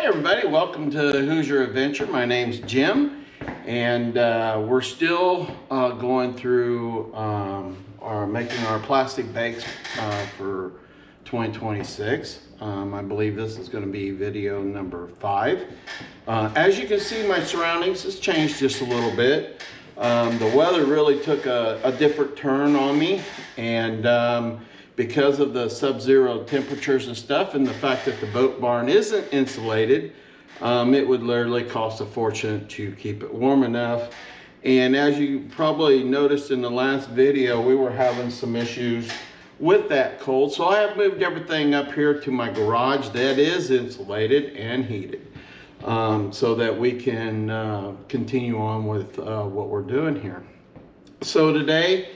everybody, welcome to Who's Your Adventure. My name's Jim, and we're still going through making our plastic baits for 2026. I believe this is going to be video number 5. As you can see, my surroundings has changed just a little bit. The weather really took a different turn on me, and because of the sub-zero temperatures and stuff, and the fact that the boat barn isn't insulated, it would literally cost a fortune to keep it warm enough. And as you probably noticed in the last video, we were having some issues with that cold. So I have moved everything up here to my garage that is insulated and heated, so that we can continue on with what we're doing here. So today,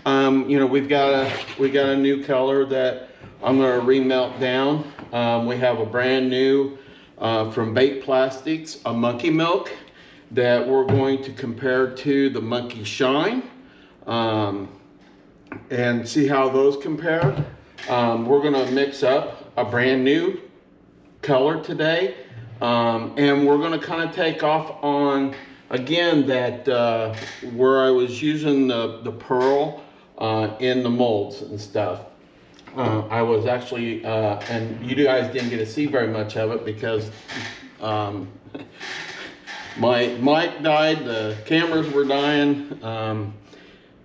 you know, we got a new color that I'm going to remelt down. We have a brand new from Bait Plastics, a monkey milk that we're going to compare to the monkey shine, and see how those compare. We're going to mix up a brand new color today, and we're going to kind of take off on again that where I was using the pearl in the molds and stuff. I was actually, and you guys didn't get to see very much of it because my mic died, the cameras were dying,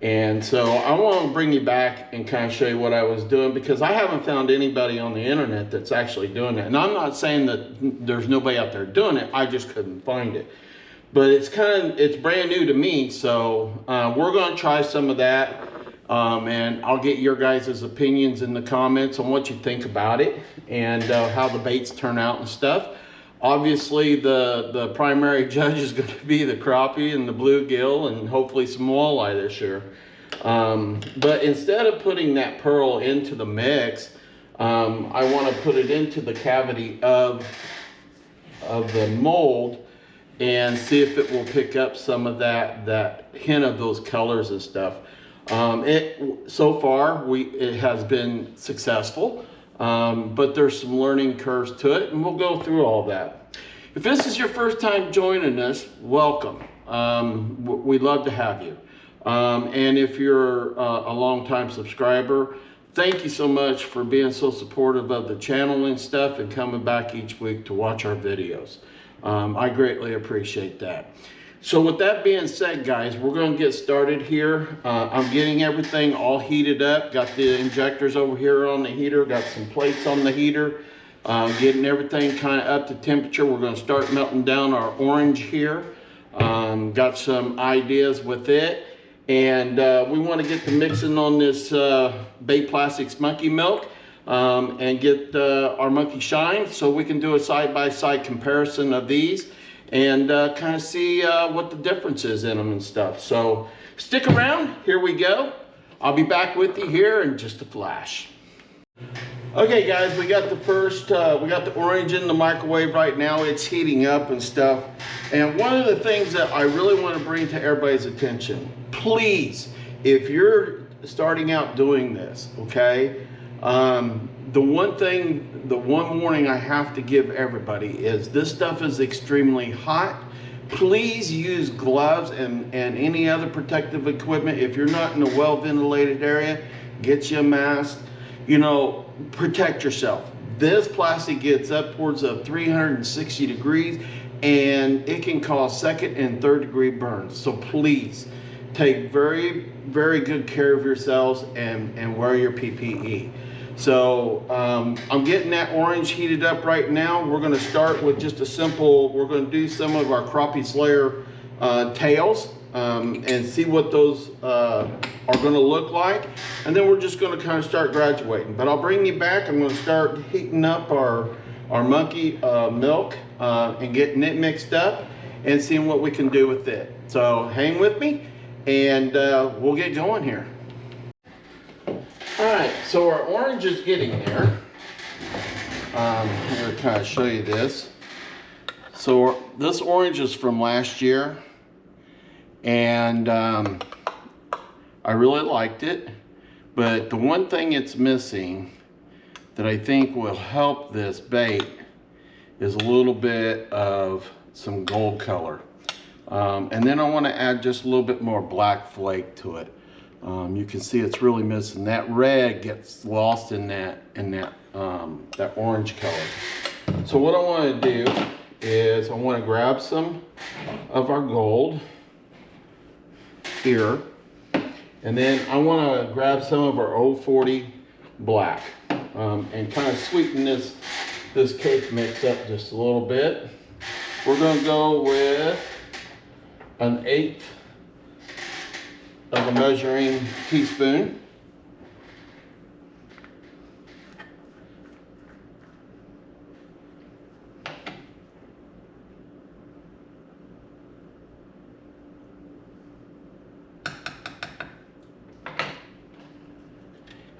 and so I want to bring you back and kind of show you what I was doing, because I haven't found anybody on the internet that's actually doing that. And I'm not saying that there's nobody out there doing it, I just couldn't find it. But it's brand new to me, so we're going to try some of that, and I'll get your guys' opinions in the comments on what you think about it and how the baits turn out and stuff. Obviously, the primary judge is going to be the crappie and the bluegill and hopefully some walleye this year. But instead of putting that pearl into the mix, I want to put it into the cavity of the mold and see if it will pick up some of that hint of those colors and stuff. So far, it has been successful, but there's some learning curves to it, and we'll go through all that. If this is your first time joining us, welcome. We'd love to have you. And if you're a long-time subscriber, thank you so much for being so supportive of the channel and stuff and coming back each week to watch our videos. I greatly appreciate that. So with that being said, guys, we're going to get started here. I'm getting everything all heated up. Got the injectors over here on the heater. Got some plates on the heater. Getting everything kind of up to temperature. We're going to start melting down our orange here. Got some ideas with it. And we want to get the mixing on this Bait Plastics monkey milk. And get our monkey shine, so we can do a side-by-side comparison of these and kind of see what the difference is in them and stuff. So stick around, here we go. I'll be back with you here in just a flash. Okay guys, we got the first, we got the orange in the microwave right now. It's heating up and stuff. And one of the things that I really want to bring to everybody's attention, please, if you're starting out doing this, okay, the one warning I have to give everybody is this stuff is extremely hot. Please use gloves and any other protective equipment. If you're not in a well-ventilated area, get you a mask. You know, protect yourself. This plastic gets upwards of 360 degrees and it can cause 2nd and 3rd degree burns. So please take very, very good care of yourselves and wear your PPE. So I'm getting that orange heated up right now. We're going to start with just a simple, we're going to do some of our crappie slayer tails and see what those are going to look like. And then we're just going to kind of start graduating. But I'll bring you back. I'm going to start heating up our monkey milk and getting it mixed up and seeing what we can do with it. So hang with me and we'll get going here. All right, so our orange is getting there. I'm going to kind of show you this. So this orange is from last year, and I really liked it. But the one thing it's missing that I think will help this bait is a little bit of some gold color. And then I want to add just a little bit more black flake to it. You can see it's really missing. That red gets lost in that orange color. So what I want to do is I want to grab some of our gold here, and then I want to grab some of our 040 black and kind of sweeten this cake mix up just a little bit. We're going to go with 1/8 of a measuring teaspoon.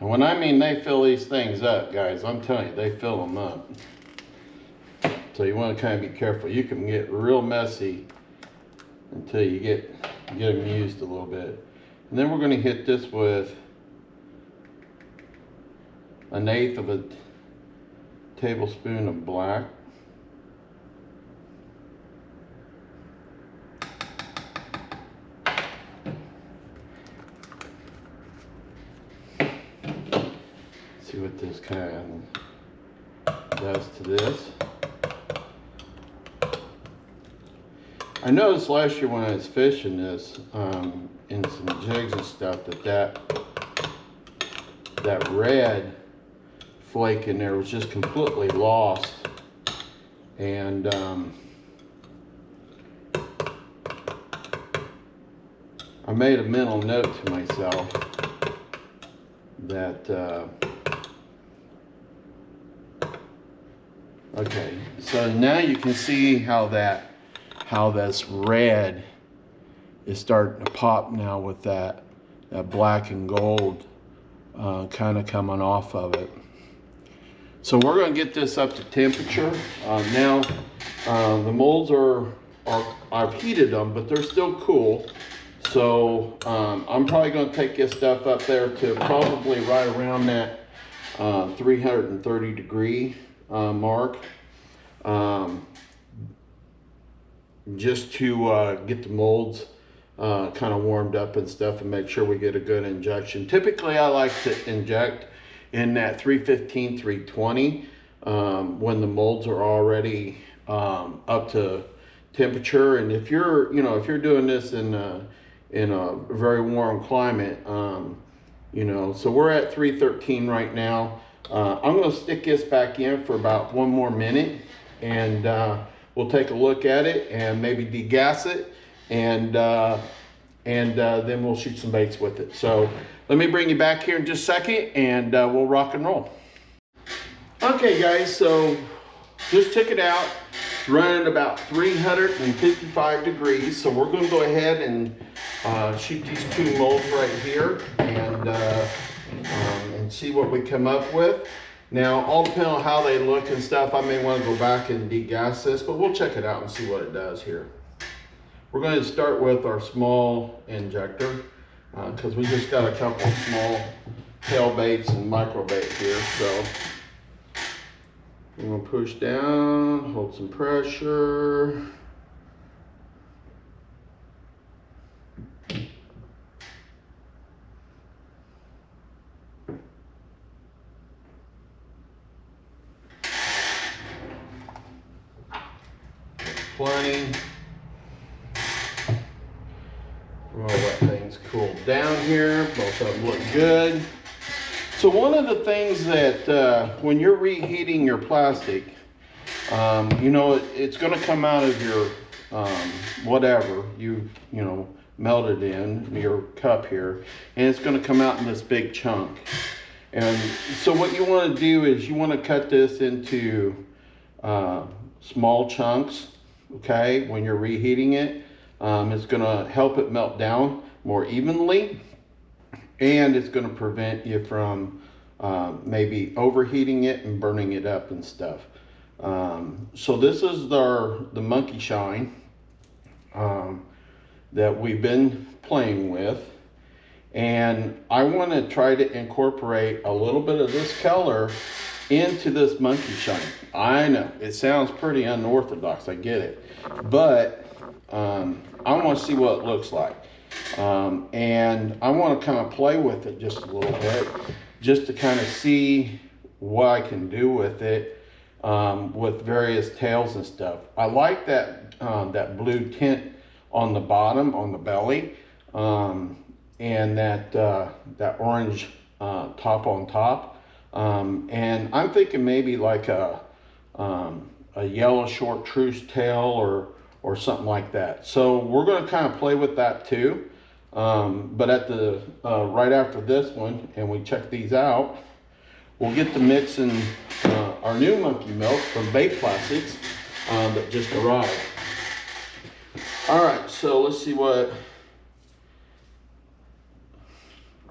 And when I mean they fill these things up, guys, I'm telling you, they fill them up. So you want to kind of be careful. You can get real messy until you get them used a little bit. And then we're going to hit this with 1/8 of a tablespoon of black. See what this kind of does to this. I noticed last year when I was fishing this in some jigs and stuff that red flake in there was just completely lost, and I made a mental note to myself that okay, so now you can see how this red is starting to pop now with that black and gold kind of coming off of it. So we're going to get this up to temperature. Now the molds I've heated them, but they're still cool. So I'm probably going to take this stuff up there to probably right around that 330 degree mark. Just to get the molds kind of warmed up and stuff and make sure we get a good injection. Typically I like to inject in that 315, 320 when the molds are already up to temperature. And if you're doing this in a very warm climate, so we're at 313 right now. I'm going to stick this back in for about 1 more minute, and we'll take a look at it and maybe degas it, and then we'll shoot some baits with it. So let me bring you back here in just a second, and we'll rock and roll. Okay guys, so just check it out. It's running about 355 degrees. So we're going to go ahead and shoot these 2 molds right here, and see what we come up with. Now, all depending on how they look and stuff, I may want to go back and degas this, but we'll check it out and see what it does here. We're going to start with our small injector because we just got a couple of small tail baits and micro bait here. So I'm going to push down, hold some pressure. Plenty. We'll let things cool down here. Both of them look good. So one of the things that when you're reheating your plastic, it's going to come out of your whatever you melted in your cup here, and it's going to come out in this big chunk. And so what you want to do is you want to cut this into small chunks. Okay, when you're reheating it, it's going to help it melt down more evenly, and it's going to prevent you from maybe overheating it and burning it up and stuff. So this is the monkey shine that we've been playing with, and I want to try to incorporate a little bit of this color into this monkey shine. I know, it sounds pretty unorthodox, I get it. But I want to see what it looks like. And I want to kind of play with it just a little bit, just to kind of see what I can do with it, with various tails and stuff. I like that that blue tint on the bottom, on the belly, and that that orange top on top. And I'm thinking maybe like a yellow short truce tail or something like that. So we're going to kind of play with that too. But at the right after this one, and we check these out, we'll get to mixing our new monkey milk from Bait Plastics that just arrived. All right, so let's see what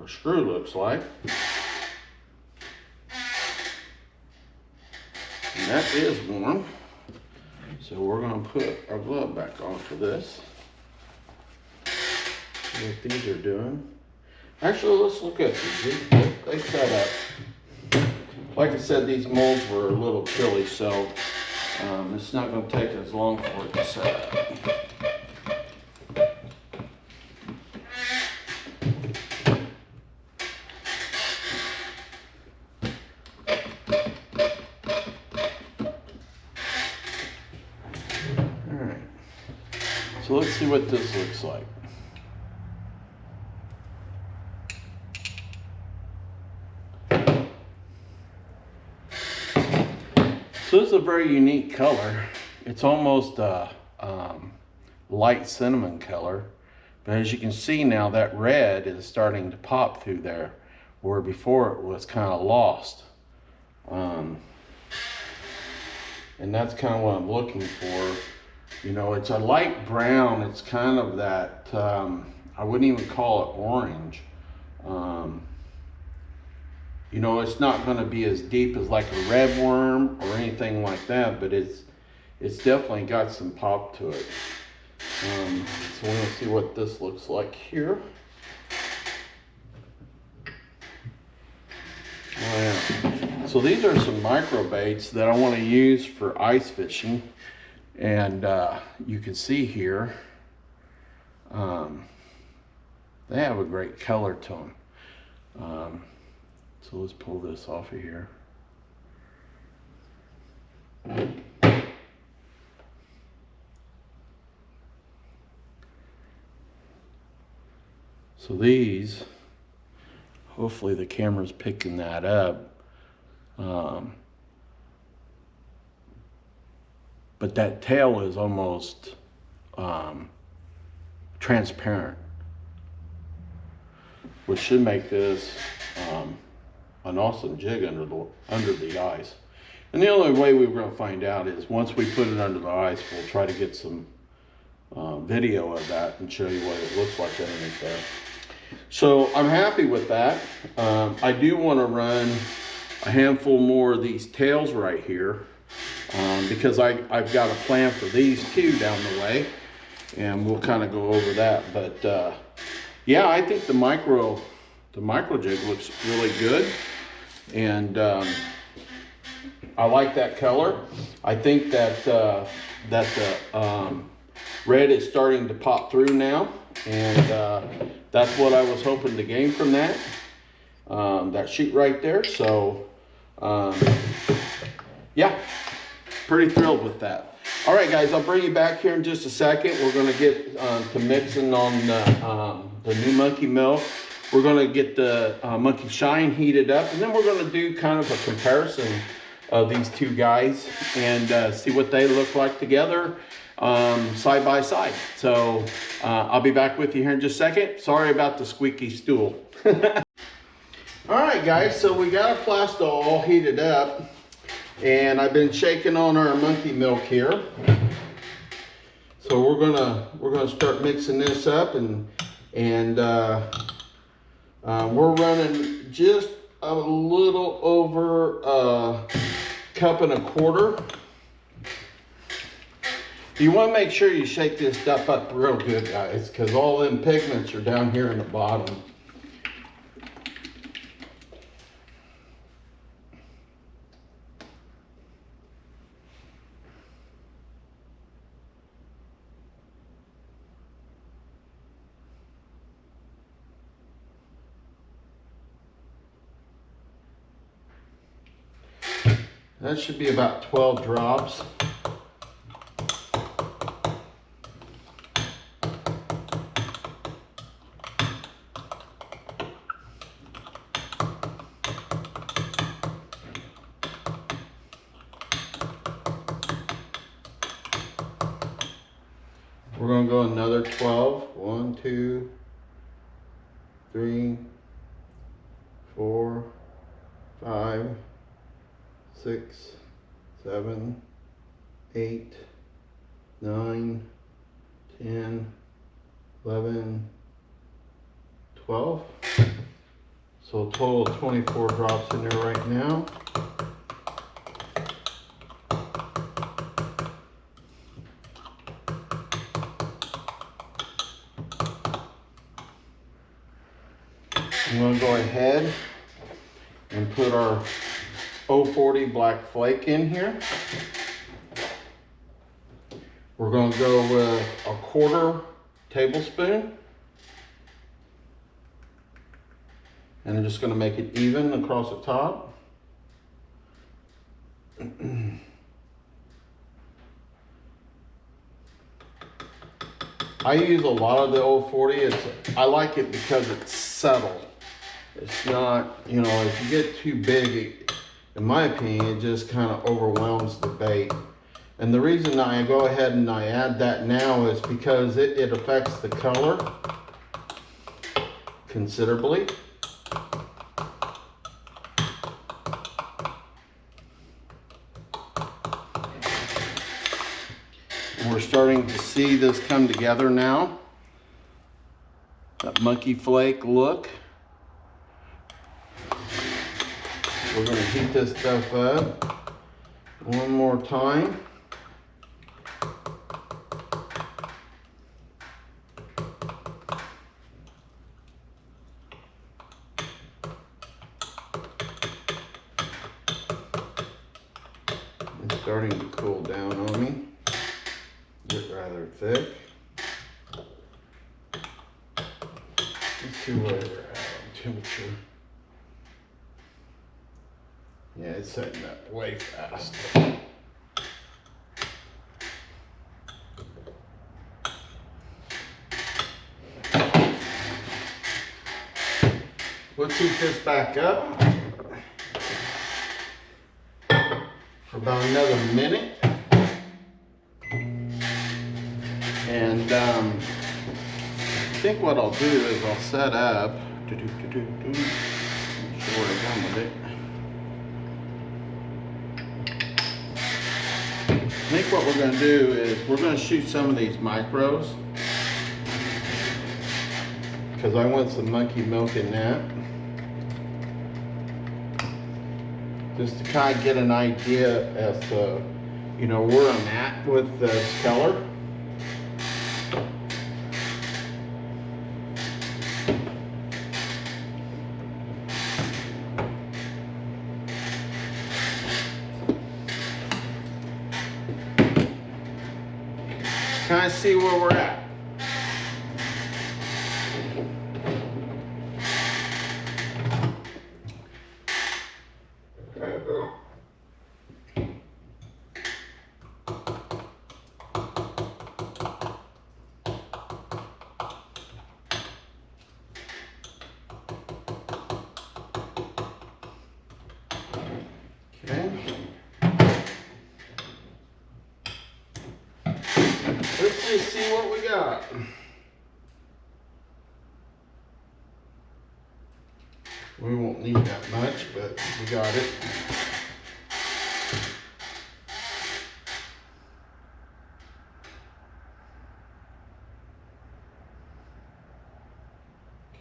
our screw looks like. And that is warm. So we're going to put our glove back on for this. See what these are doing. Actually, let's look at these. They set up. Like I said, these molds were a little chilly, so it's not going to take as long for it to set up. Alright, so let's see what this looks like. So this is a very unique color. It's almost a light cinnamon color, but as you can see now, that red is starting to pop through there, where before it was kind of lost. And that's kind of what I'm looking for. You know, it's a light brown. It's kind of that, I wouldn't even call it orange. You know, it's not going to be as deep as like a red worm or anything like that, but it's definitely got some pop to it. So we're going to see what this looks like here. Oh, yeah. So these are some micro baits that I want to use for ice fishing, and you can see here they have a great color to them. So let's pull this off of here. So these, hopefully the camera's picking that up. But that tail is almost transparent, which should make this an awesome jig under the ice. And the only way we were going to find out is once we put it under the ice, we'll try to get some video of that and show you what it looks like underneath there. So I'm happy with that. I do want to run a handful more of these tails right here, because I've got a plan for these two down the way, and we'll kind of go over that. But yeah, I think the micro jig looks really good, and I like that color. I think that the red is starting to pop through now, and that's what I was hoping to gain from that sheet right there. So yeah, pretty thrilled with that. All right, guys, I'll bring you back here in just a second. We're going to get to mixing on the new monkey milk. We're going to get the monkey shine heated up, and then we're going to do kind of a comparison of these two guys and see what they look like together, side by side. So I'll be back with you here in just a second. Sorry about the squeaky stool. All right, guys, so we got our plastisol all heated up, and I've been shaking on our monkey milk here. So we're gonna start mixing this up, and we're running just a little over a cup and a quarter. You want to make sure you shake this stuff up real good, guys, because all them pigments are down here in the bottom. That should be about 12 drops. We're going to go another 12. 1, 2, 3, 4, 5, 6, 7, 8, 9, 10, 11, 12. So a total of 24 drops in there right now. I'm going to go ahead and put our 040 black flake in here. We're going to go with a 1/4 tablespoon. And I'm just going to make it even across the top. I use a lot of the 040. I like it because it's subtle. It's not, you know, if you get too big, in my opinion, it just kind of overwhelms the bait. And the reason I go ahead and I add that now is because it affects the color considerably. And we're starting to see this come together now. That monkey flake look. We're going to heat this stuff up one more time. It's starting to cool down on me. Get rather thick. Let's see where we're at on temperature. Yeah, it's setting up way fast. Let's heat this back up for about another minute. And I think what I'll do is I'll set up. Make sure we're done with it. I think what we're going to do is we're going to shoot some of these micros because I want some monkey milk in that. Just to kind of get an idea as to, you know, where I'm at with this color. Kind of see where we're at. Okay. Let's just see what we got. We won't need that much, but we got it.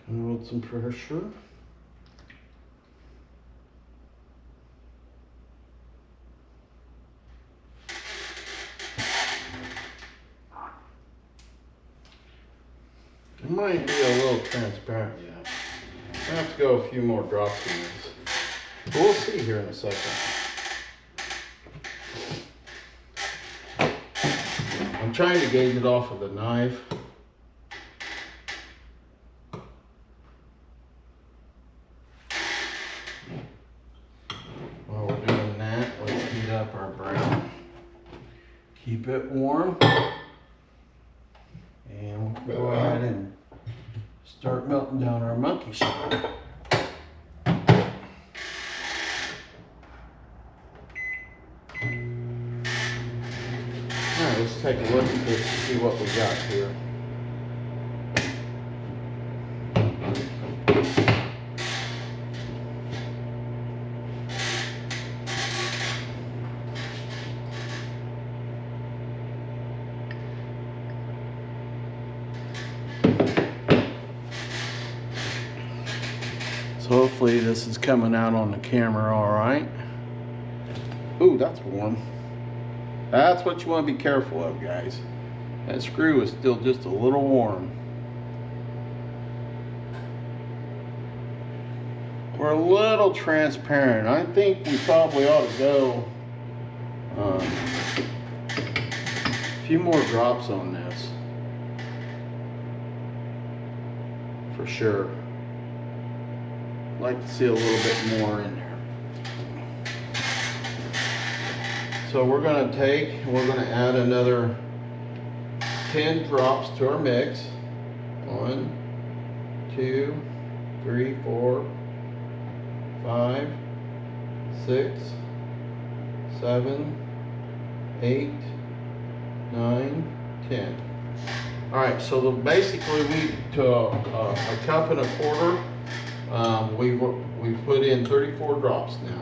Hold some pressure. It might be a little transparent yet. I have to go a few more drops in this. But we'll see here in a second. I'm trying to gauge it off of the knife. While we're doing that, let's brown. Keep it warm. And we'll go ahead and start melting down our monkey shell. Alright, let's take a look at this and see what we got here. So hopefully this is coming out on the camera all right. Ooh, that's warm. That's what you want to be careful of, guys. That screw is still just a little warm. We're a little transparent. I think we probably ought to go a few more drops on this. For sure. I'd like to see a little bit more in there. So we're going to add another 10 drops to our mix. 1, 2, 3, 4, 5, 6, 7, 8, 9, 10. All right, so basically to a cup and a quarter, we've put in 34 drops now.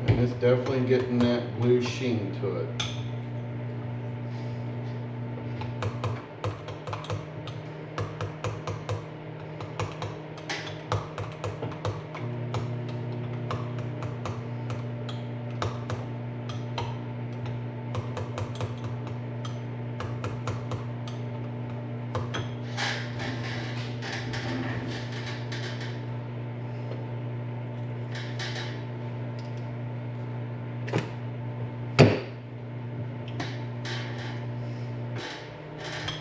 And it's definitely getting that blue sheen to it.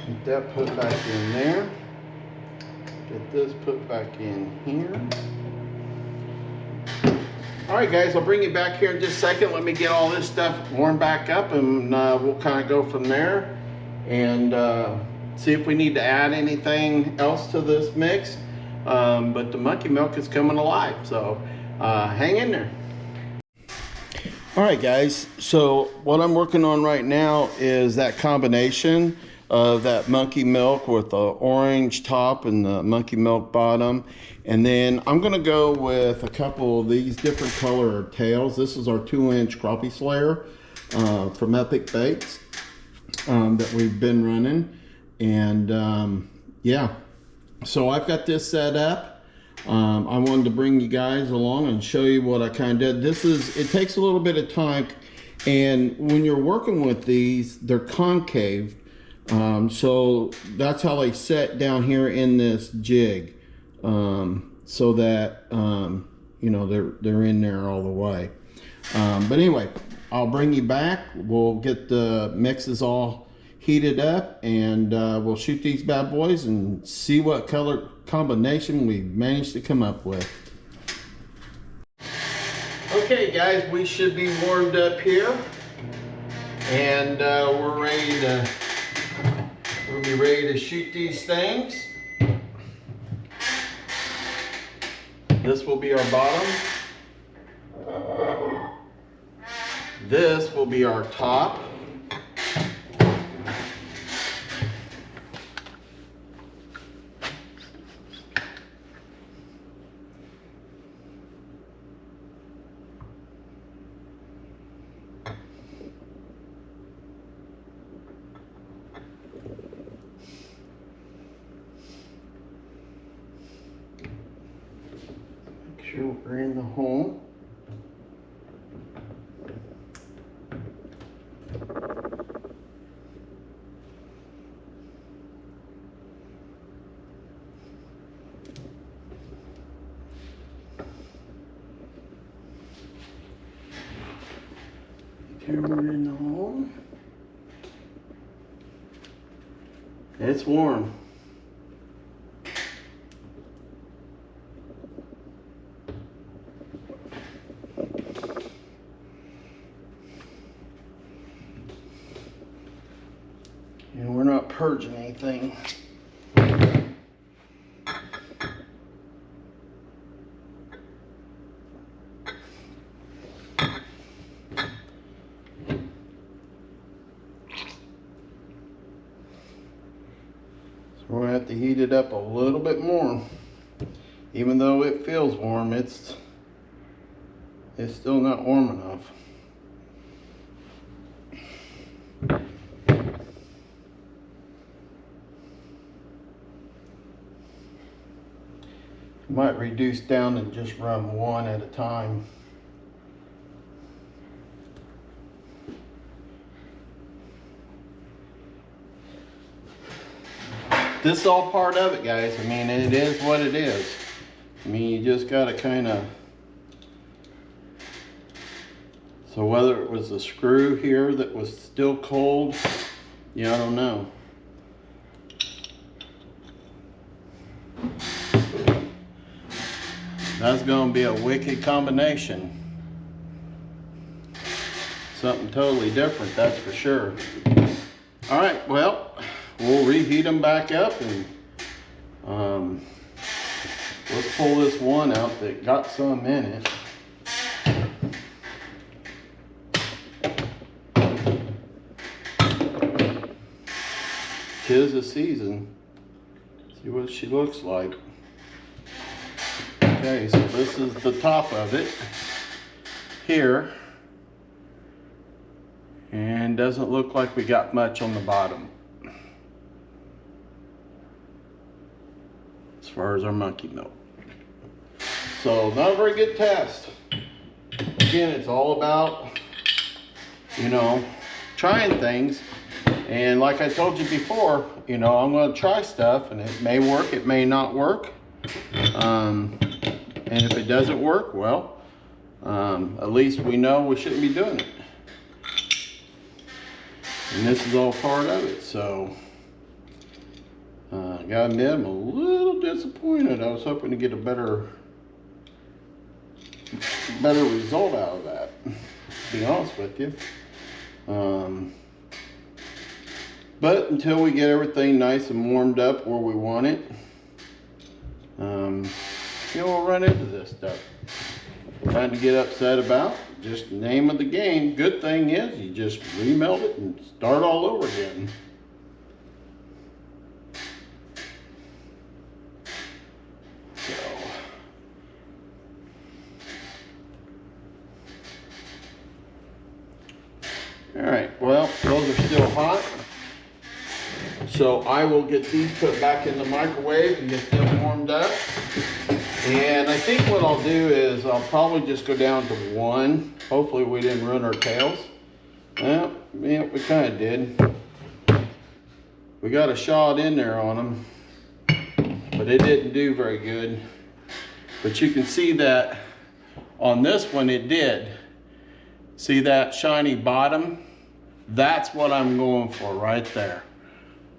Get that put back in there. Get this put back in here. All right, guys, I'll bring you back here in just a second. Let me get all this stuff warmed back up, and we'll kind of go from there and see if we need to add anything else to this mix. But the monkey milk is coming alive, so hang in there. All right, guys, so what I'm working on right now is that combination of that monkey milk with the orange top and the monkey milk bottom. And then I'm gonna go with a couple of these different color tails. This is our 2-inch crappie slayer from Epic Baits that we've been running. And yeah, so I've got this set up. I wanted to bring you guys along and show you what I kind of did. It takes a little bit of time, and when you're working with these, they're concave. So that's how they set down here in this jig, so that you know, they're in there all the way. But anyway, I'll bring you back. We'll get the mixes all heated up, and we'll shoot these bad boys and see what color combination we managed to come up with. Okay, guys, we should be warmed up here, and we're ready to. We'll be ready to shoot these things. This will be our bottom. This will be our top. Sure we're in the hole. Camera in the hole. It's warm. And we're not purging anything. We're gonna have to heat it up a little bit more. Even though it feels warm, it's still not warm enough. Might reduce down and just run one at a time. This is all part of it, guys. I mean, it is what it is. I mean, you just gotta kind of. So whether it was the screw here that was still cold, yeah, I don't know. That's gonna be a wicked combination. Something totally different, that's for sure. All right, well, we'll reheat them back up, and let's pull this one out that got some in it. Tis the season. See what she looks like. Okay, so this is the top of it here. And doesn't look like we got much on the bottom as far as our monkey milk. So not a very good test. Again, it's all about, you know, trying things. And like I told you before, you know, I'm going to try stuff, and it may work, it may not work. And if it doesn't work, well, at least we know we shouldn't be doing it. And this is all part of it, so gotta admit, I'm a little disappointed. I was hoping to get a better result out of that, to be honest with you. But until we get everything nice and warmed up where we want it, you know, we'll run into this stuff. Nothing to get upset about. Just the name of the game. Good thing is you just remelt it and start all over again. So, all right, well, those are still hot. So I will get these put back in the microwave and get them warmed up. And I think what I'll do is I'll probably just go down to one. Hopefully we didn't ruin our tails. Well, yeah, we kind of did. We got a shot in there on them, but it didn't do very good. But you can see that on this one it did. See that shiny bottom? That's what I'm going for right there.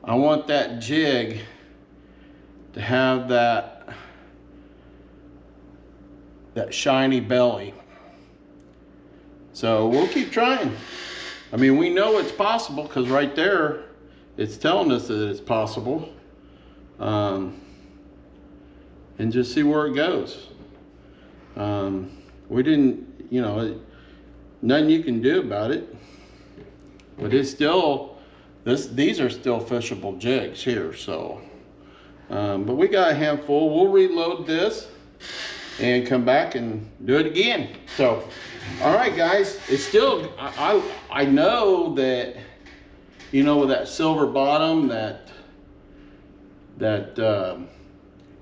I want that jig to have that shiny belly. So we'll keep trying. I mean, we know it's possible because right there it's telling us that it's possible. And just see where it goes. We didn't, you know, nothing you can do about it. But it's still, these are still fishable jigs here, so. But we got a handful. We'll reload this and come back and do it again. So, all right, guys, it's still, I know that, you know, with that silver bottom, and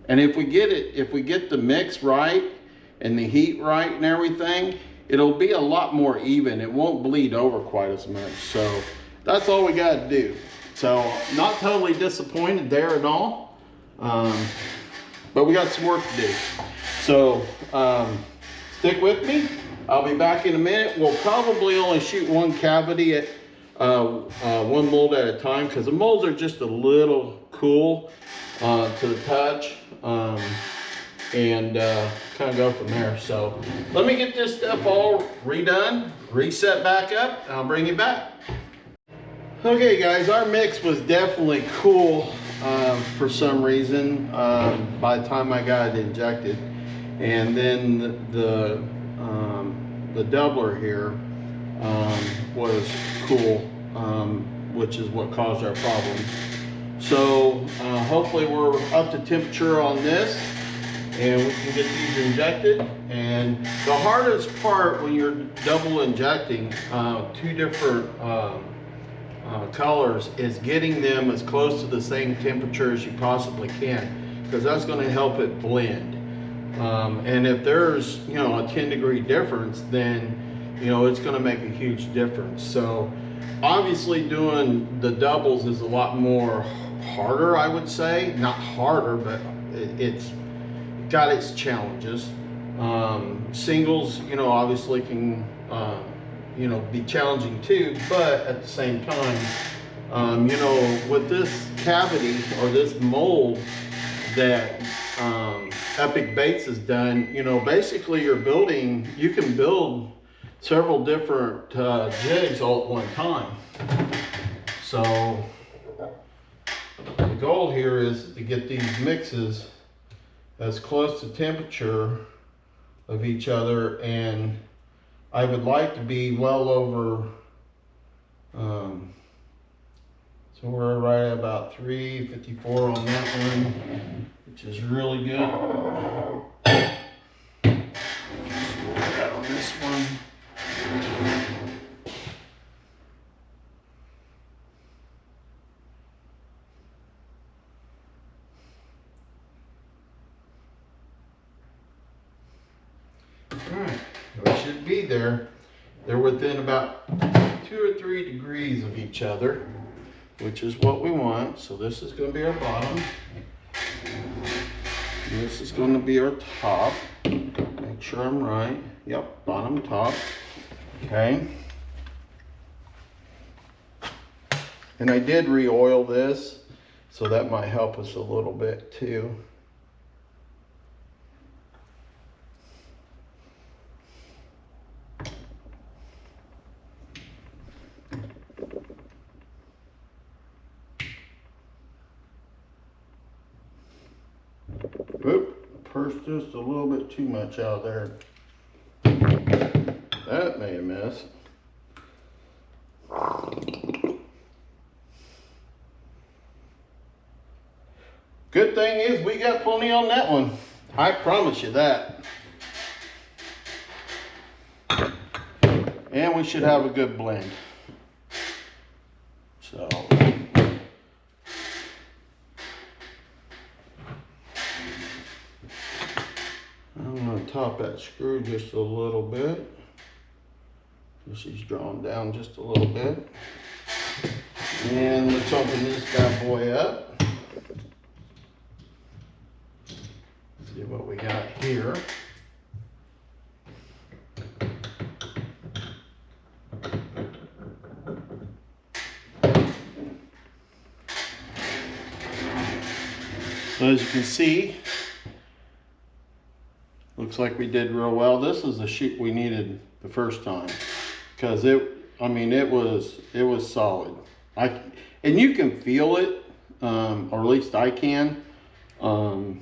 if we get the mix right and the heat right and everything, it'll be a lot more even. It won't bleed over quite as much. So that's all we got to do. So not totally disappointed there at all, but we got some work to do. So stick with me I'll be back in a minute. We'll probably only shoot one cavity at one mold at a time, because the molds are just a little cool to the touch, and kind of go from there. So let me get this stuff all redone, reset back up, and I'll bring you back. Okay guys, our mix was definitely cool for some reason by the time I got it injected. And then the doubler here was cool, which is what caused our problem. So hopefully we're up to temperature on this and we can get these injected. And the hardest part when you're double injecting two different colors is getting them as close to the same temperature as you possibly can, because that's going to help it blend. And if there's, you know, a 10-degree difference, then, you know, it's going to make a huge difference. So obviously doing the doubles is a lot more harder, I would say. Not harder, but it's got its challenges. Singles, you know, obviously can you know, be challenging too, but at the same time, you know, with this cavity or this mold that Epic Baits has done, you know, basically you're building, you can build several different jigs all at one time. So the goal here is to get these mixes as close to temperature of each other, and I would like to be well over, so we're right at about 354 on that one, which is really good. So we're at on this one. All right, we should be there. They're within about 2 or 3 degrees of each other, which is what we want. So this is going to be our bottom. And this is going to be our top. Make sure I'm right. Yep, bottom, top. Okay. And I did re-oil this, so that might help us a little bit too. Oop, pursed just a little bit too much out there. That made a mess. Good thing is we got plenty on that one. I promise you that. And we should have a good blend. So I'm going to top that screw just a little bit. She's drawn down just a little bit. And let's open this bad boy up. See what we got here. So as you can see, looks like we did real well. This is the sheet we needed the first time, because it was solid. And you can feel it, or at least I can. And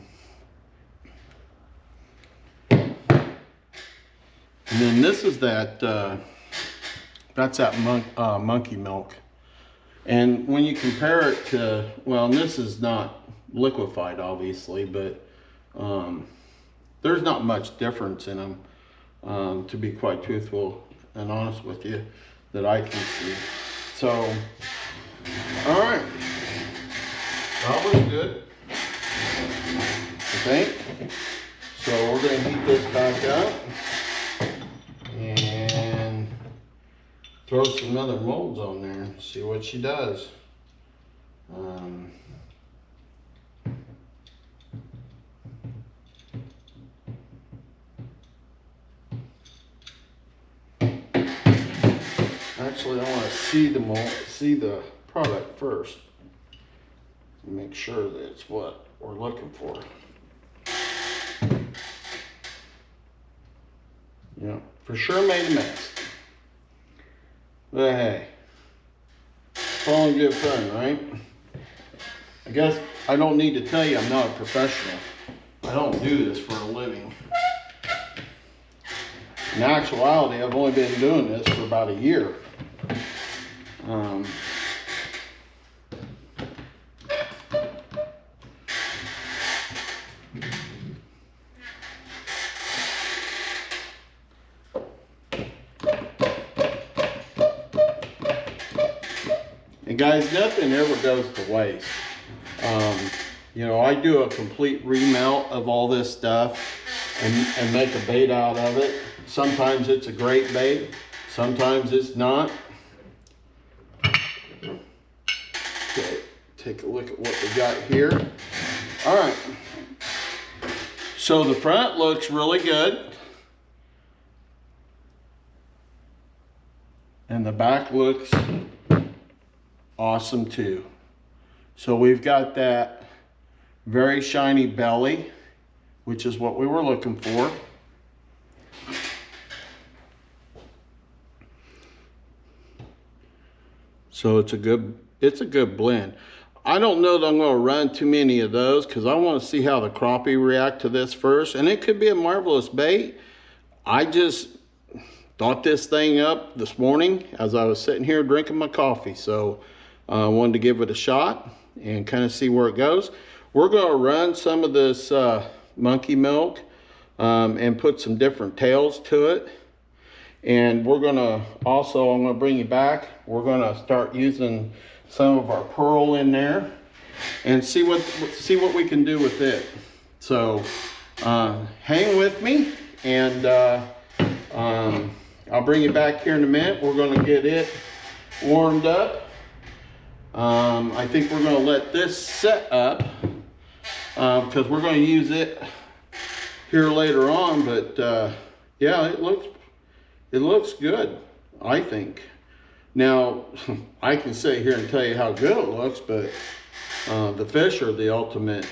then this is that's that monkey milk. And when you compare it to, well, and this is not liquefied obviously, but there's not much difference in them, to be quite truthful and honest with you, that I can see. So, all right, that was good, I think. So we're going to heat this back up and throw some other molds on there and see what she does. Actually, I want to see the mold, see the product first. Make sure that it's what we're looking for. Yeah, for sure made a mess. But hey, it's all in good fun, right? I guess I don't need to tell you I'm not a professional. I don't do this for a living. In actuality, I've only been doing this for about a year. And guys, nothing ever goes to waste. You know, I do a complete remelt of all this stuff and make a bait out of it. Sometimes it's a great bait, sometimes it's not. Okay, take a look at what we got here. All right, so the front looks really good. And the back looks awesome too. So we've got that very shiny belly, which is what we were looking for. So it's a good blend. I don't know that I'm going to run too many of those because I want to see how the crappie react to this first. And it could be a marvelous bait. I just thought this thing up this morning as I was sitting here drinking my coffee. So I wanted to give it a shot and kind of see where it goes. We're going to run some of this monkey milk and put some different tails to it. And we're going to also, I'm going to bring you back, we're going to start using some of our pearl in there and see what we can do with it. So hang with me, and I'll bring you back here in a minute. We're going to get it warmed up. I think we're going to let this set up because we're going to use it here later on. But yeah, it looks good, I think. Now, I can sit here and tell you how good it looks, but the fish are the ultimate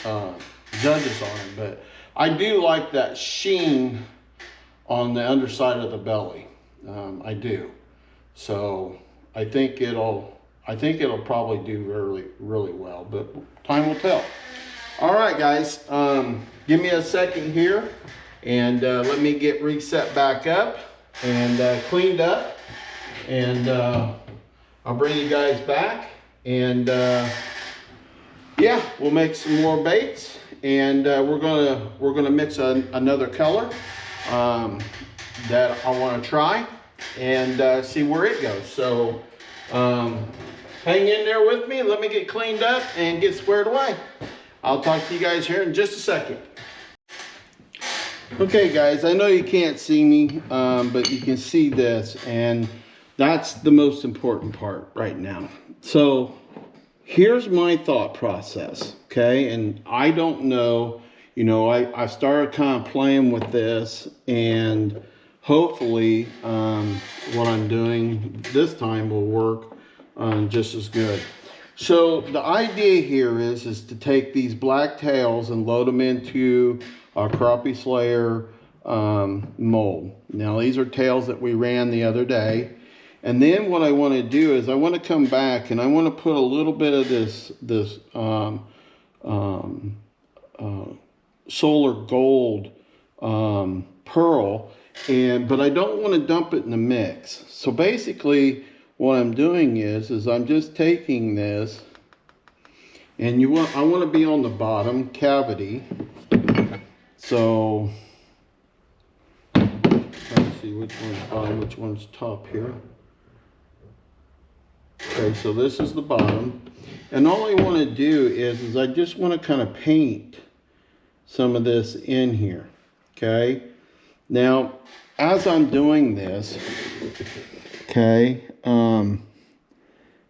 judges on it. But I do like that sheen on the underside of the belly. I do. So I think it'll probably do really, really well, but time will tell. All right, guys, give me a second here, and let me get reset back up and cleaned up, and I'll bring you guys back, and yeah, we'll make some more baits, and we're gonna mix another color that I want to try and see where it goes. So hang in there with me. Let me get cleaned up and get squared away. I'll talk to you guys here in just a second. Okay guys, I know you can't see me, but you can see this, and that's the most important part right now. So here's my thought process, okay? And I don't know, you know, I started kind of playing with this, and hopefully what I'm doing this time will work just as good. So the idea here is to take these black tails and load them into our crappie slayer mold. Now these are tails that we ran the other day. And then what I want to do is I want to come back and I want to put a little bit of this solar gold pearl, but I don't want to dump it in the mix. So basically what I'm doing is I'm just taking this, and I want to be on the bottom cavity. So let's see which one's bottom, which one's top here. Okay, so this is the bottom, and all I want to do is I just want to kind of paint some of this in here. Okay, now as I'm doing this, okay,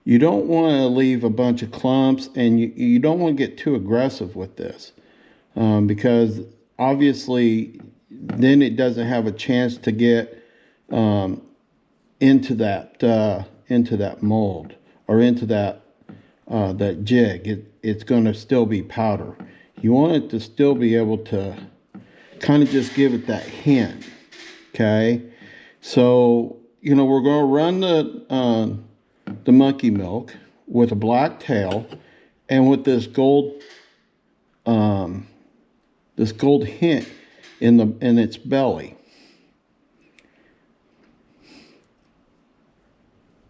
you don't want to leave a bunch of clumps, and you don't want to get too aggressive with this, because obviously then it doesn't have a chance to get into that mold, or into that jig. It's going to still be powder. You want it to still be able to kind of just give it that hint. Okay, so you know, we're going to run the monkey milk with a black tail and with this gold hint in its belly.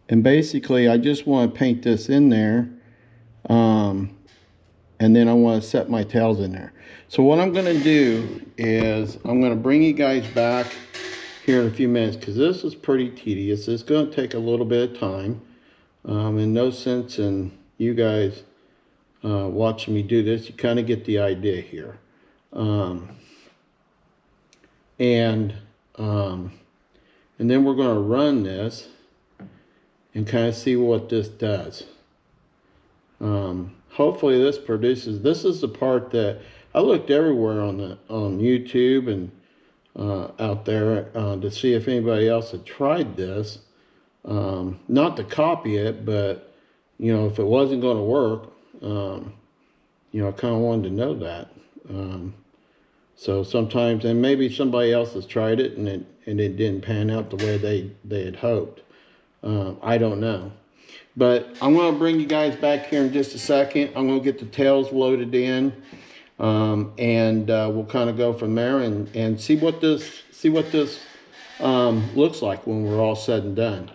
And basically, I just want to paint this in there, and then I want to set my tails in there. So what I'm going to do is I'm going to bring you guys back here in a few minutes, because this is pretty tedious. It's going to take a little bit of time, and no sense in you guys watching me do this. You kind of get the idea here. And then we're going to run this and kind of see what this does. Hopefully this produces. This is the part that I looked everywhere on YouTube and out there to see if anybody else had tried this. Not to copy it, but you know, if it wasn't going to work, you know, I kind of wanted to know that. So sometimes, and maybe somebody else has tried it and it didn't pan out the way they had hoped. I don't know. But I'm going to bring you guys back here in just a second. I'm going to get the tails loaded in, and we'll kind of go from there and see what this looks like when we're all said and done.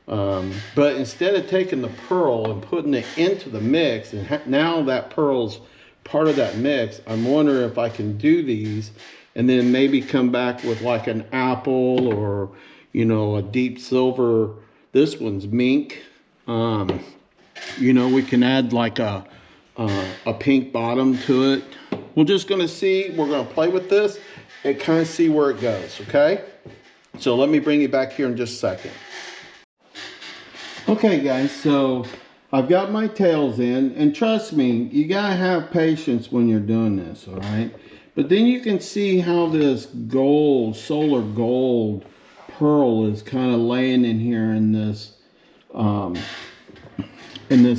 But instead of taking the pearl and putting it into the mix, and now that pearl's part of that mix, I'm wondering if I can do these and then maybe come back with like an apple, or you know, a deep silver. This one's mink. You know, we can add like a pink bottom to it. We're just going to see. We're going to play with this and kind of see where it goes. Okay. So let me bring you back here in just a second. Okay, guys. So I've got my tails in, and trust me, you gotta have patience when you're doing this. All right. But then you can see how this gold, solar gold pearl is kind of laying in here in this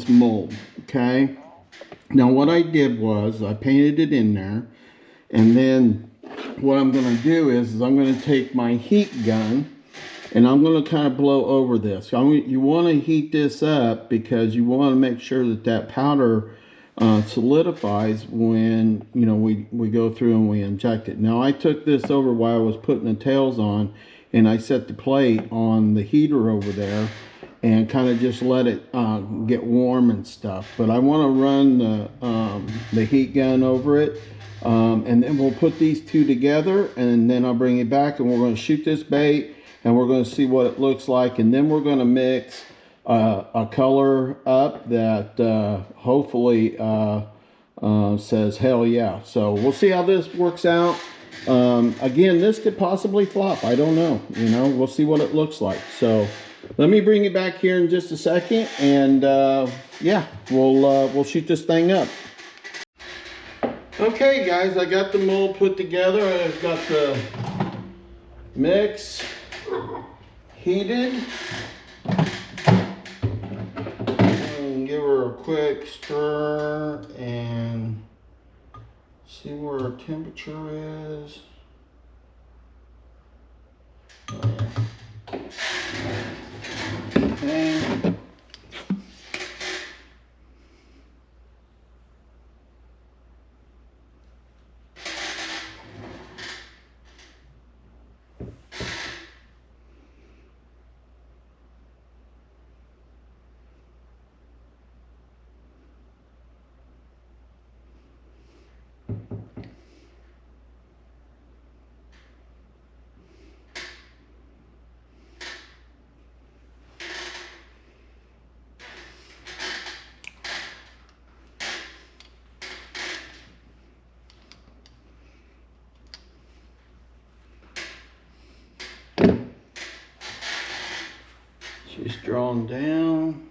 mold. Okay. Now what I did was I painted it in there, and then what I'm going to do is I'm going to take my heat gun and I'm going to kind of blow over this. You want to heat this up because you want to make sure that powder solidifies when, you know, we go through and we inject it. Now I took this over while I was putting the tails on, and I set the plate on the heater over there and kind of just let it get warm and stuff. But I want to run the heat gun over it, and then we'll put these two together, and then I'll bring it back and we're going to shoot this bait and we're going to see what it looks like, and then we're going to mix a color up that hopefully says hell yeah. So we'll see how this works out. Again, this could possibly flop. I don't know. You know, we'll see what it looks like. So let me bring you back here in just a second, and yeah, we'll shoot this thing up. Okay, guys, I got the mold put together. I've got the mix heated. And give her a quick stir and see where her temperature is. Oh, yeah. Okay. She's drawn down.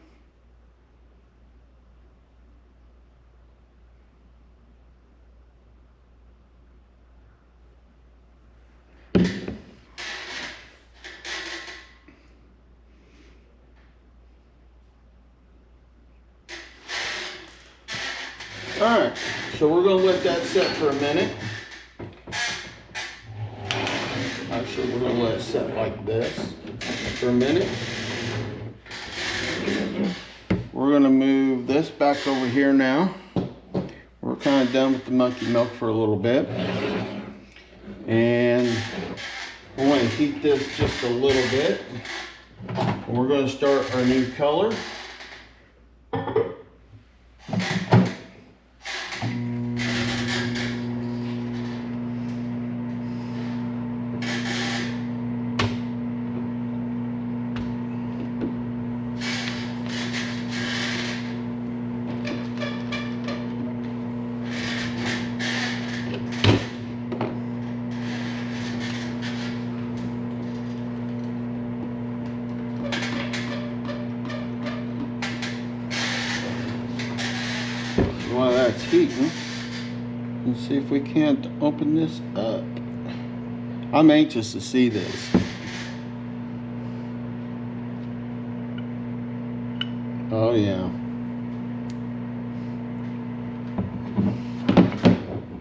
All right, so we're gonna let that set for a minute. Actually, we're gonna let it set like this for a minute. We're gonna move this back over here now. We're kind of done with the monkey milk for a little bit. And we're going to heat this just a little bit. We're going to start our new color. While that's heating, let's see if we can't open this up. I'm anxious to see this. Oh yeah.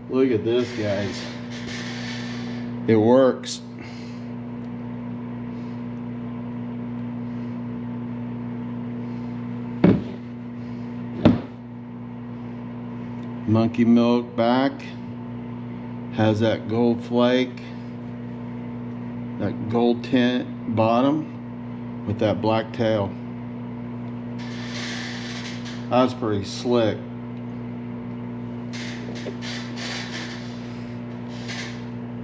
Look at this, guys. It works. Monkey milk back, has that gold flake, that gold tint bottom with that black tail. That's pretty slick.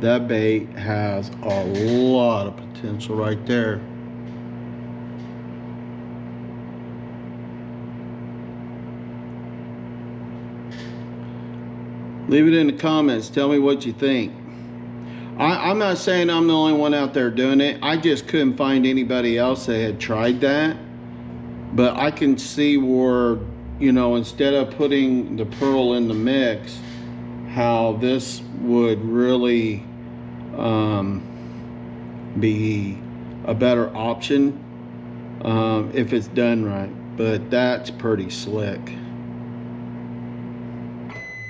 That bait has a lot of potential right there. Leave it in the comments. Tell me what you think. I'm not saying I'm the only one out there doing it. I just couldn't find anybody else that had tried that. But I can see where, you know, instead of putting the pearl in the mix, how this would really be a better option if it's done right. But that's pretty slick.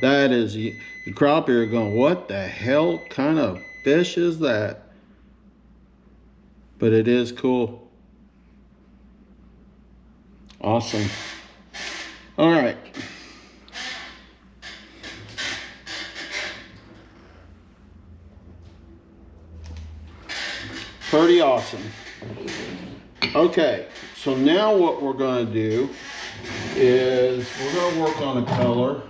That is, the crappie are going, what the hell kind of fish is that? But it is cool. Awesome. All right. Pretty awesome. Okay, so now what we're going to do is we're going to work on a color.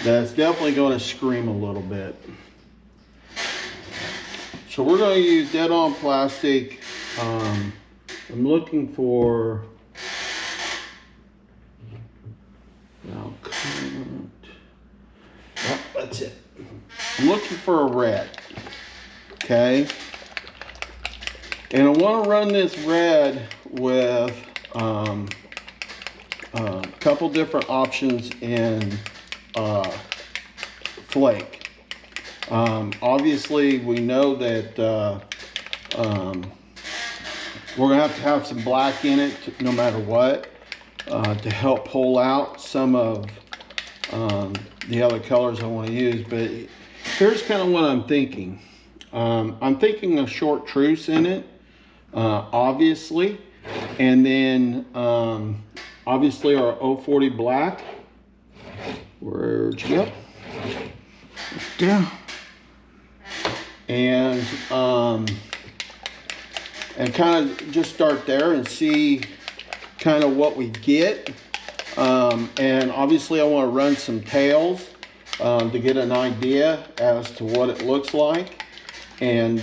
That's definitely going to scream a little bit. So we're going to use deadonplastic. I'm looking for, oh, that's it. I'm looking for a red. Okay. And I want to run this red with a couple different options in flake. Obviously, we know that we're going to have some black in it no matter what to help pull out some of the other colors I want to use. But here's kind of what I'm thinking. I'm thinking a short truce in it, obviously. And then obviously our 040 black. Where'd you go? Yeah. And kind of just start there and see kind of what we get. And obviously I want to run some tails to get an idea as to what it looks like and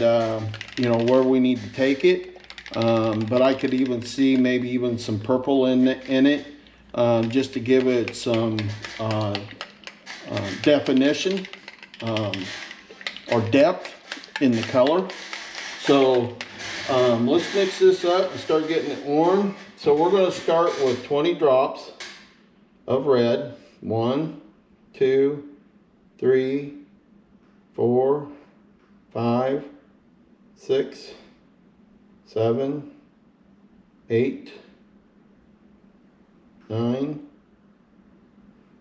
you know, where we need to take it. But I could even see maybe even some purple in it just to give it some definition or depth in the color. So let's mix this up and start getting it warm. So we're going to start with 20 drops of red. 1, 2, 3, 4, 5, 6, 7, 8, 9,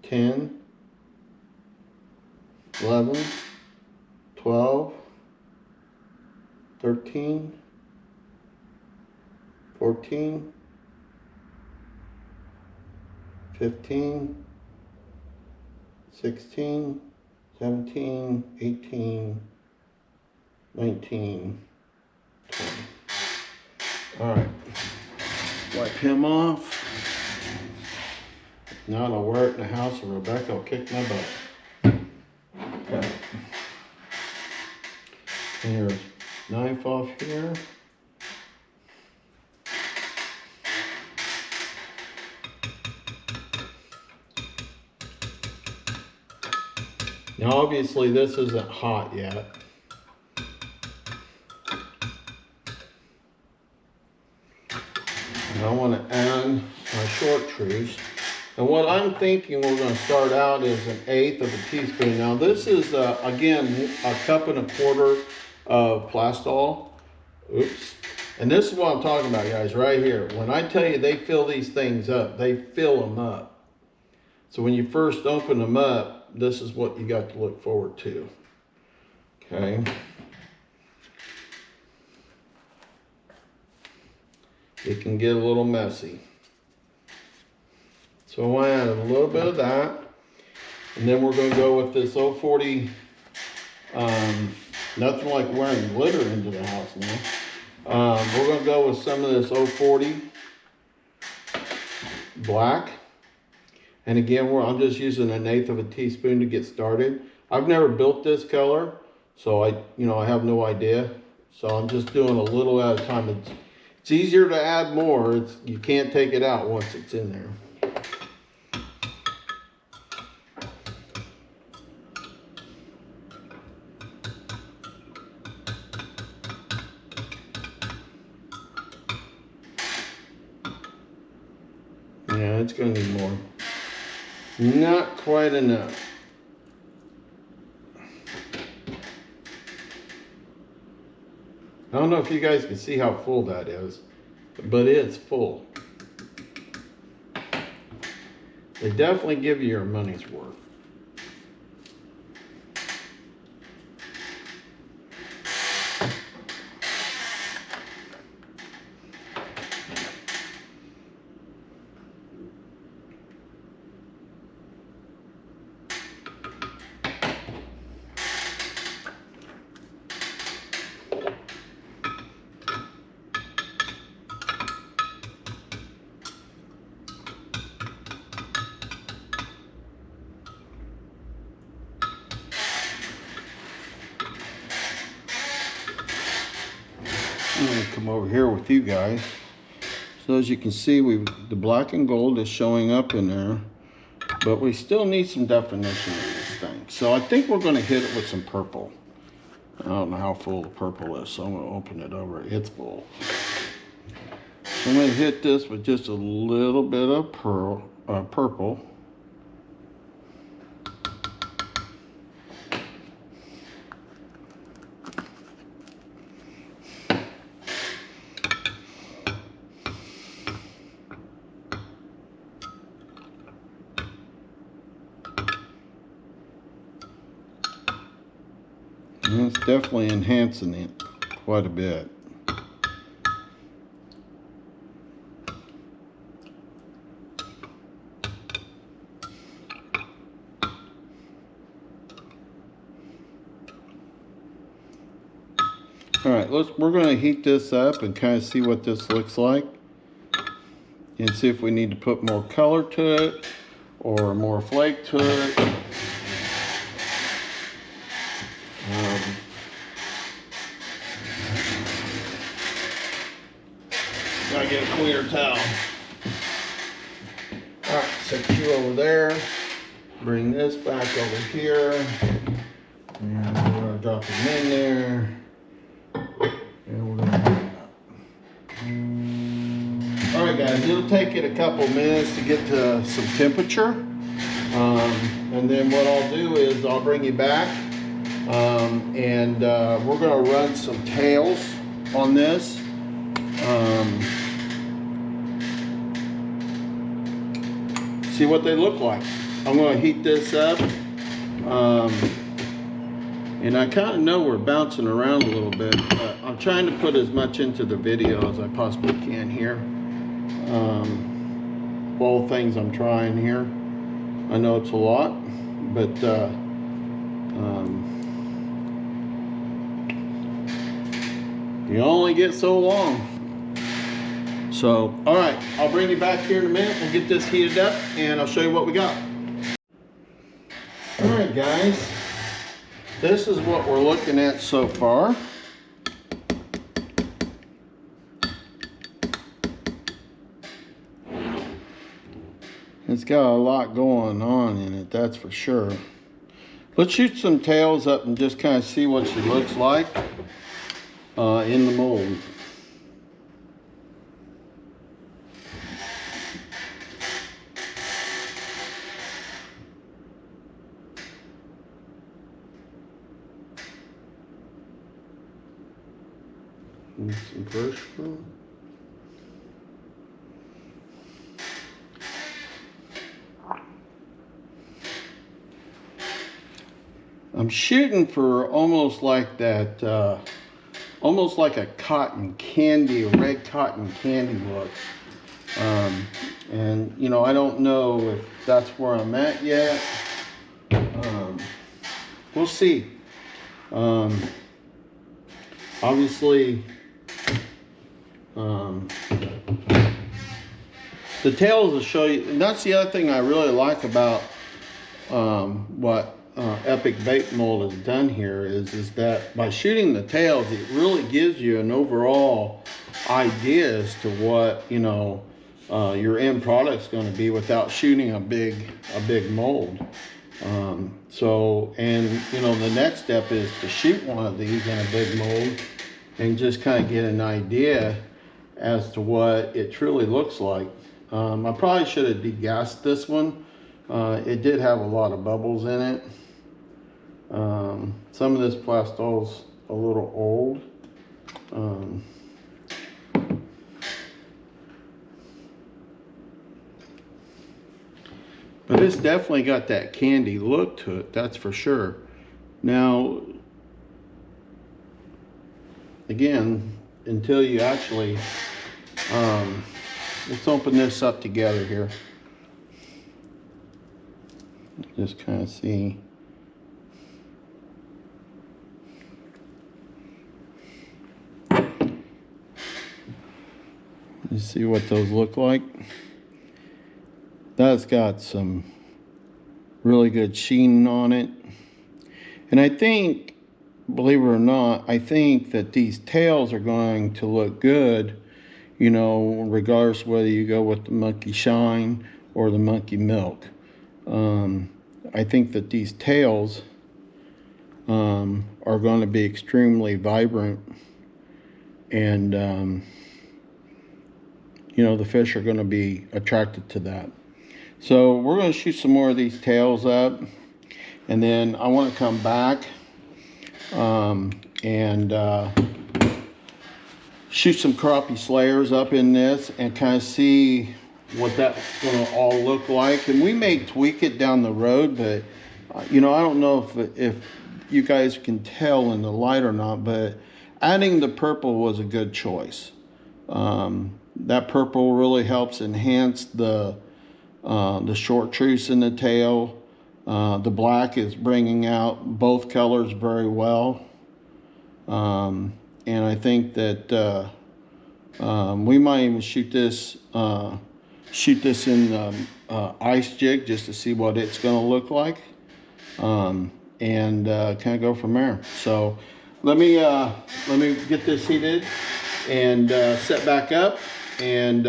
10, 11, 12, 13, 14, 15, 16, 17, 18, 19, 20. All right, wipe him off. Now I'll wear it in the house and Rebecca will kick my butt. Okay. Here's knife off here. Now obviously this isn't hot yet. And I want to add my short trees. And what I'm thinking we're going to start out is 1/8 of a teaspoon. Now this is, again, 1.25 cups of plastisol. Oops. And this is what I'm talking about, guys, right here. When I tell you they fill these things up, they fill them up. So when you first open them up, this is what you got to look forward to. Okay. It can get a little messy. So I add a little bit of that. And then we're going to go with this 040, nothing like wearing glitter into the house now. We're going to go with some of this 040 black. And again, I'm just using 1/8 of a teaspoon to get started. I've never built this color, so I have no idea. So I'm just doing a little at a time. It's easier to add more. You can't take it out once it's in there. Yeah, it's going to need more. Not quite enough. I don't know if you guys can see how full that is, but it's full. They definitely give you your money's worth. I'm going to come over here with you guys. So as you can see, the black and gold is showing up in there, but we still need some definition in this thing. So I think we're going to hit it with some purple. I don't know how full the purple is, so I'm going to open it over. It's full. So I'm going to hit this with just a little bit of purple. And it's definitely enhancing it quite a bit. All right, we're going to heat this up and kind of see what this looks like, and see if we need to put more color to it or more flake to it. Gotta get a cleaner towel. All right, set you over there. Bring this back over here. And we're gonna drop them in there. And we're gonna heat it up. All right, guys, it'll take it a couple minutes to get to some temperature. And then what I'll do is I'll bring you back. And we're gonna run some tails on this. see what they look like. I'm going to heat this up. And I kind of know we're bouncing around a little bit, but I'm trying to put as much into the video as I possibly can here. All things I'm trying here. I know it's a lot, but you only get so long. So, all right, I'll bring you back here in a minute. We'll get this heated up and I'll show you what we got. All right, guys, this is what we're looking at so far. It's got a lot going on in it, that's for sure. Let's shoot some tails up and just kind of see what she looks like in the mold. And some pressure. I'm shooting for almost like that, almost like a cotton candy, a red cotton candy look. And you know, I don't know if that's where I'm at yet. We'll see. Obviously, the tails will show you, and that's the other thing I really like about what Epic Bait Mold has done here is that by shooting the tails, it really gives you an overall idea as to what, you know, your end product's going to be without shooting a big mold. So, and you know, the next step is to shoot one of these in a big mold and just kind of get an idea as to what it truly looks like. I probably should have degassed this one. It did have a lot of bubbles in it. Some of this plastisol a little old. But it's definitely got that candy look to it, that's for sure. Now, again, until you actually, let's open this up together here. Just kind of see. You see what those look like? That's got some really good sheen on it. And I think, believe it or not, I think that these tails are going to look good, you know, regardless whether you go with the monkey shine or the monkey milk. I think that these tails are going to be extremely vibrant, and you know, the fish are going to be attracted to that. So we're going to shoot some more of these tails up, and then I want to come back and shoot some crappie slayers up in this and kind of see what that's going to all look like. And we may tweak it down the road, but you know, I don't know if you guys can tell in the light or not, but adding the purple was a good choice. That purple really helps enhance the chartreuse in the tail. The black is bringing out both colors very well. And I think that we might even shoot this in ice jig just to see what it's going to look like, and kind of go from there. So let me get this heated and set back up, and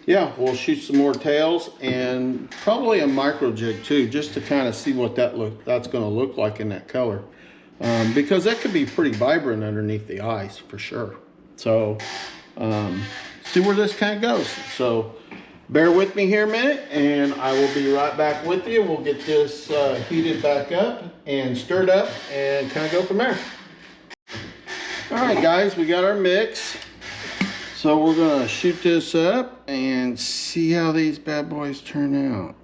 yeah, we'll shoot some more tails and probably a micro jig too, just to kind of see what that's going to look like in that color, because that could be pretty vibrant underneath the ice for sure. So see where this kind of goes. So bear with me here a minute, and I will be right back with you. We'll get this heated back up and stirred up and kind of go from there. All right, guys, we got our mix. So we're gonna shoot this up and see how these bad boys turn out.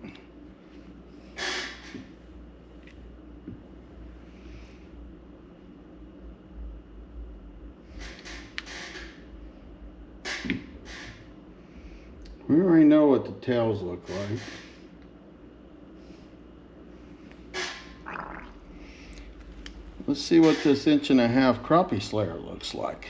We already know what the tails look like. Let's see what this 1.5" crappie slayer looks like.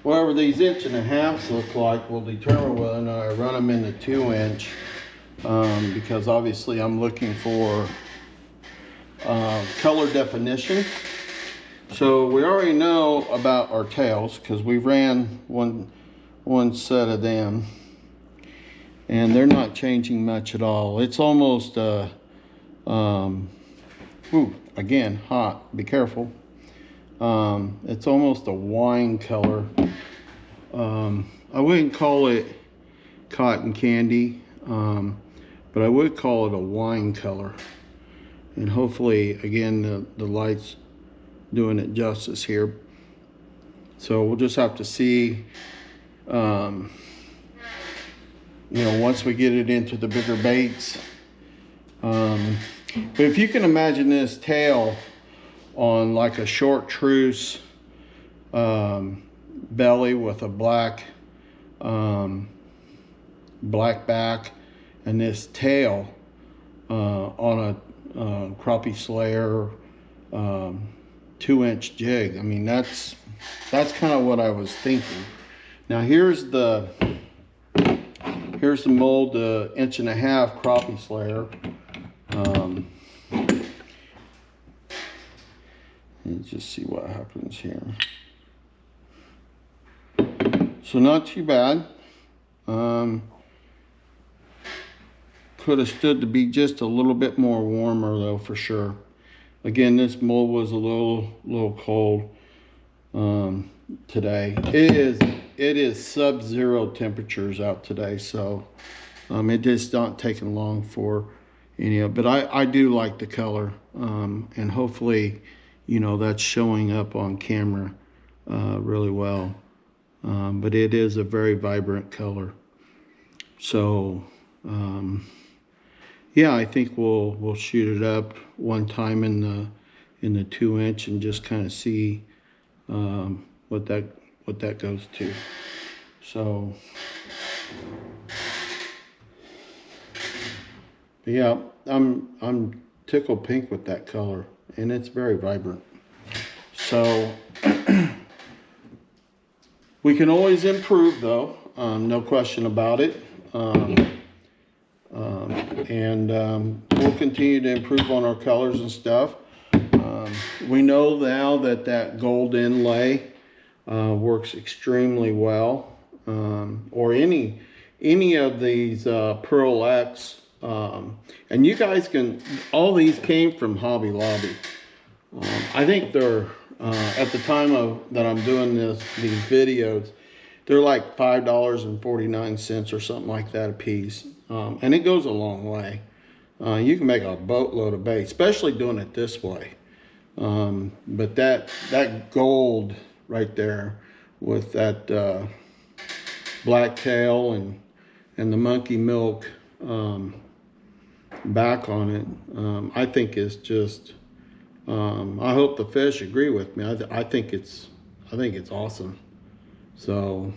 Whatever these 1.5" look like will determine whether or not I run them in the 2" because obviously I'm looking for color definition. So we already know about our tails because we ran one set of them and they're not changing much at all. It's almost again hot, be careful. It's almost a wine color. I wouldn't call it cotton candy, but I would call it a wine color. And hopefully, again, the light's doing it justice here. So we'll just have to see, you know, once we get it into the bigger baits. But if you can imagine this tail on like a short truce belly with a black back, and this tail on a crappie slayer 2" jig. I mean, that's kind of what I was thinking. Now here's the mold, the 1.5" crappie slayer. Let's just see what happens here. So not too bad. Could have stood to be just a little bit more warmer though, for sure. Again, this mold was a little cold today. It is sub-zero temperatures out today, so it just not taking long for any of. But I do like the color, and hopefully, you know, that's showing up on camera really well. But it is a very vibrant color. So yeah, I think we'll shoot it up one time in the 2" and just kind of see what that goes to. So yeah, I'm tickled pink with that color, and it's very vibrant. So we can always improve though, no question about it. We'll continue to improve on our colors and stuff. We know now that gold inlay works extremely well, or any of these Pearl X, and you guys can, all these came from Hobby Lobby. I think they're at the time that I'm doing these videos, they're like $5.49 or something like that a piece, and it goes a long way. You can make a boatload of bait, especially doing it this way. But that gold right there with that black tail and the monkey milk back on it, I think is just, I hope the fish agree with me. I think it's awesome. So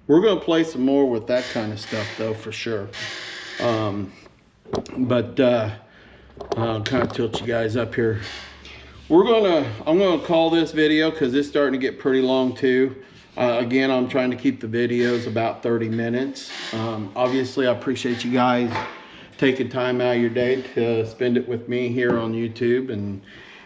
we're going to play some more with that kind of stuff though, for sure. But I'll kind of tilt you guys up here. I'm gonna call this video, because it's starting to get pretty long too. Again, I'm trying to keep the videos about 30 minutes. Obviously, I appreciate you guys taking time out of your day to spend it with me here on YouTube.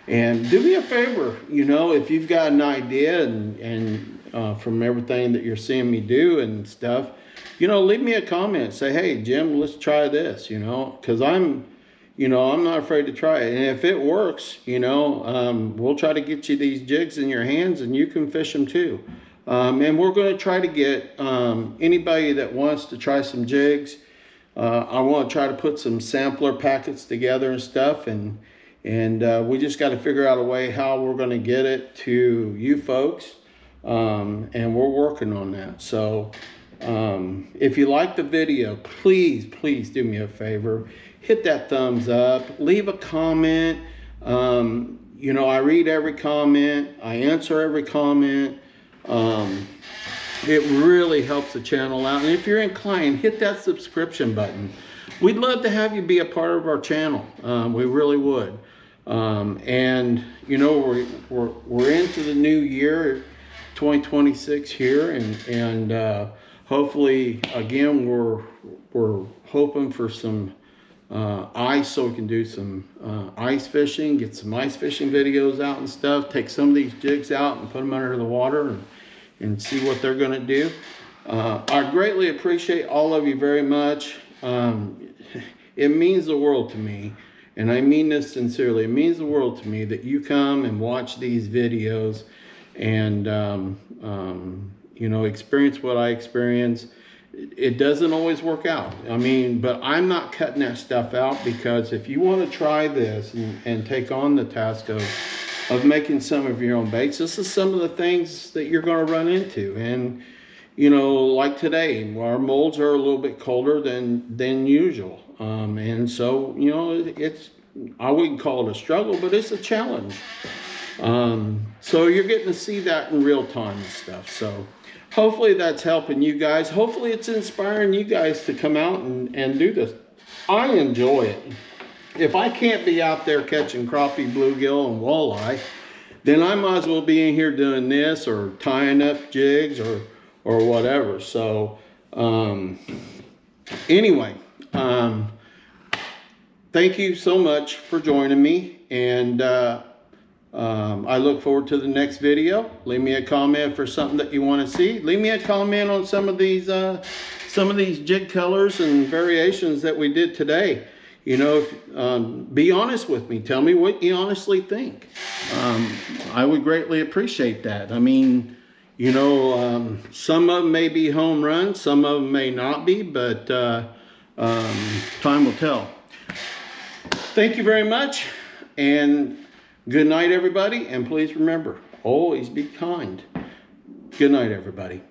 And do me a favor, you know, if you've got an idea and from everything that you're seeing me do and stuff, you know, leave me a comment. Say, hey, Jim, let's try this, you know, because I'm not afraid to try it. And if it works, you know, we'll try to get you these jigs in your hands and you can fish them too. And we're going to try to get anybody that wants to try some jigs. I want to try to put some sampler packets together and stuff. And we just got to figure out a way how we're going to get it to you folks. And we're working on that. So if you like the video, please do me a favor. Hit that thumbs up, leave a comment. You know, I read every comment, I answer every comment. It really helps the channel out. And if you're inclined, hit that subscription button. We'd love to have you be a part of our channel. We really would. And you know, we're into the new year, 2026 here, and hopefully, again, we're hoping for some ice, so we can do some ice fishing, get some ice fishing videos out and stuff, take some of these jigs out and put them under the water and see what they're going to do. I greatly appreciate all of you very much. It means the world to me, and I mean this sincerely. It means the world to me that you come and watch these videos and you know, experience what I experience. It doesn't always work out. I mean, but I'm not cutting that stuff out, because if you want to try this and take on the task of making some of your own baits, this is some of the things that you're going to run into. And, you know, like today, our molds are a little bit colder than usual. And so, you know, I wouldn't call it a struggle, but it's a challenge. So you're getting to see that in real time and stuff. So hopefully that's helping you guys. Hopefully it's inspiring you guys to come out and do this. I enjoy it. If I can't be out there catching crappie, bluegill, and walleye, then I might as well be in here doing this or tying up jigs or whatever. So anyway, thank you so much for joining me, and I look forward to the next video. Leave me a comment for something that you want to see. Leave me a comment on some of these jig colors and variations that we did today. You know, be honest with me. Tell me what you honestly think. I would greatly appreciate that. I mean, you know, some of them may be home runs, some of them may not be, but time will tell. Thank you very much, and good night, everybody. And please remember, always be kind. Good night, everybody.